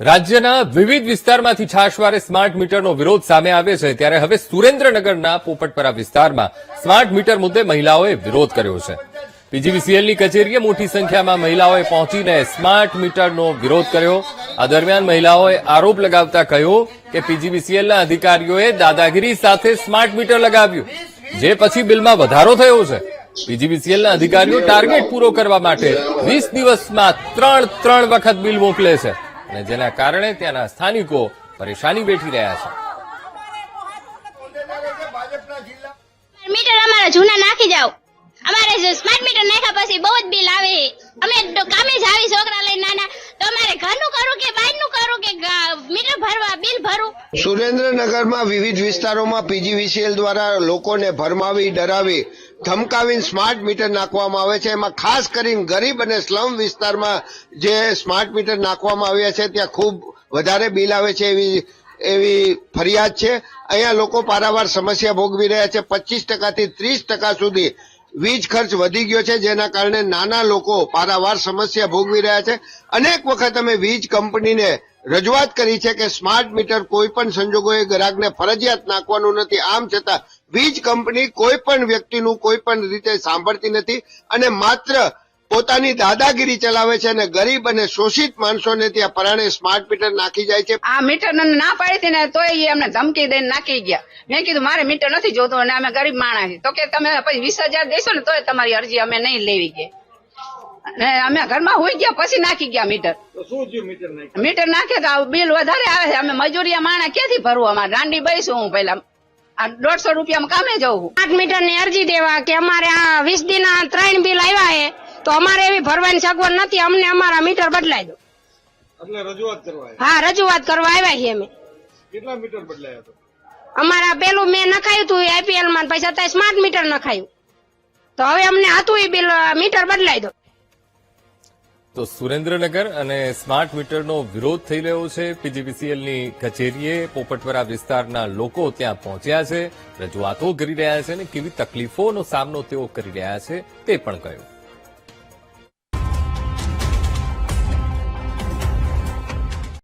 રાજ્યના વિવિધ વિસ્તારમાંથી છાશવારે સ્માર્ટ મીટરનો વિરોધ સામે આવે છે ત્યારે હવે સુરેન્દ્રનગરના પોપટપરા વિસ્તારમાં સ્માર્ટ મીટર મુદ્દે મહિલાઓએ વિરોધ કર્યો છે। પીજીવીસીએલની કચેરીએ મોટી સંખ્યામાં મહિલાઓએ પહોંચીને સ્માર્ટ મીટરનો વિરોધ કર્યો। આ દરમિયાન મહિલાઓએ આરોપ લગાવતા કહ્યું કે પીજીવીસીએલના અધિકારીઓએ દાદાગીરી સાથે સ્માર્ટ મીટર લગાવ્યું, જે પછી બિલમાં વધારો થયો છે। પીજીવીસીએલના અધિકારીઓ ટાર્ગેટ પૂરો કરવા માટે 20 દિવસમાં ત્રણ વખત બિલ મોકલે છે અને જેના કારણે ત્યાંના સ્થાનિકો પરેશાની વેઠી રહ્યા છે। મીટર અમારા જૂના નાખી જાઓ, અમારે સ્માર્ટ મીટર નાખ્યા પછી બહુ જ બિલ આવે। અમે કામે જ આવી છોકરા લઈને નાના, તો અમારે ઘરનું કરું કે બહારનું કરું કે મીટર ભરવા બિલ ભરું। સુરેન્દ્રનગરમાં વિવિધ વિસ્તારોમાં પીજીવીસીએલ દ્વારા લોકોને ભરમાવી, ડરાવી, ધમકાવીને સ્માર્ટ મીટર નાખવામાં આવે છે। એમાં ખાસ કરીને ગરીબ અને સ્લમ વિસ્તારમાં જે સ્માર્ટ મીટર નાખવામાં આવ્યા છે ત્યાં ખૂબ વધારે બિલ આવે છે એવી ફરિયાદ છે। અહીંયા લોકો પારાવાર સમસ્યા ભોગવી રહ્યા છે। 25% થી 30% સુધી વીજ ખર્ચ વધી ગયો છે, જેના કારણે નાના લોકો પારાવાર સમસ્યા ભોગવી રહ્યા છે। અનેક વખત અમે વીજ કંપનીને રજૂઆત કરી છે કે સ્માર્ટ મીટર કોઈ પણ સંજોગોએ ગ્રાહકને ફરજિયાત નાખવાનું નથી। આમ છતાં વીજ કંપની કોઈ પણ વ્યક્તિનું કોઈ પણ રીતે સાંભળતી નથી અને માત્ર પોતાની દાદાગીરી ચલાવે છે અને ગરીબ અને શોષિત માણસોને ત્યાં પરાણે સ્માર્ટ મીટર નાખી જાય છે। આ મીટર ના પાડી હતી ને તોય એ અમને ધમકી દઈને નાખી ગયા। મેં કીધું મારે મીટર નથી જોતું અને અમે ગરીબ માણસ, તો કે તમે પછી 20,000 દેશો ને તોય તમારી અરજી અમે નહીં લેવી કે અમે ઘરમાં હોઈ ગયા પછી નાખી ગયા મીટર। મીટર નાખે તો બિલ વધારે આવે છે। અમે મજૂરિયા માણસ ક્યાંથી ભરવું? અમારે દાંડી બેસું હું પેલા 150 રૂપિયામાં કામે જવું। સ્માર્ટ મીટર ની અરજી દેવા કે અમારે આ 20 દિન 3 બિલ આવ્યા છે, તો અમારે એવી ભરવાની સગવડ નથી, અમને અમારા મીટર બદલાઈ દો। એટલે રજૂઆત કરવા હા, રજૂઆત કરવા આવ્યા છીએ અમે। કેટલા મીટર બદલાયા હતા? અમારા પેલું મેં નખાયું હતું આઈપીએલ માં, પછી અત્યારે સ્માર્ટ મીટર નખાયું, તો હવે અમને હતું એ બિલ મીટર બદલાઈ દો। તો સુરેન્દ્રનગર અને સ્માર્ટ મીટરનો વિરોધ થઈ રહ્યો છે। પીજીવીસીએલની કચેરીએ પોપટપરા વિસ્તારના લોકો ત્યાં પહોંચ્યા છે, રજૂઆતો કરી રહ્યા છે અને કેવી તકલીફોનો સામનો તેઓ કરી રહ્યા છે તે પણ કહ્યું।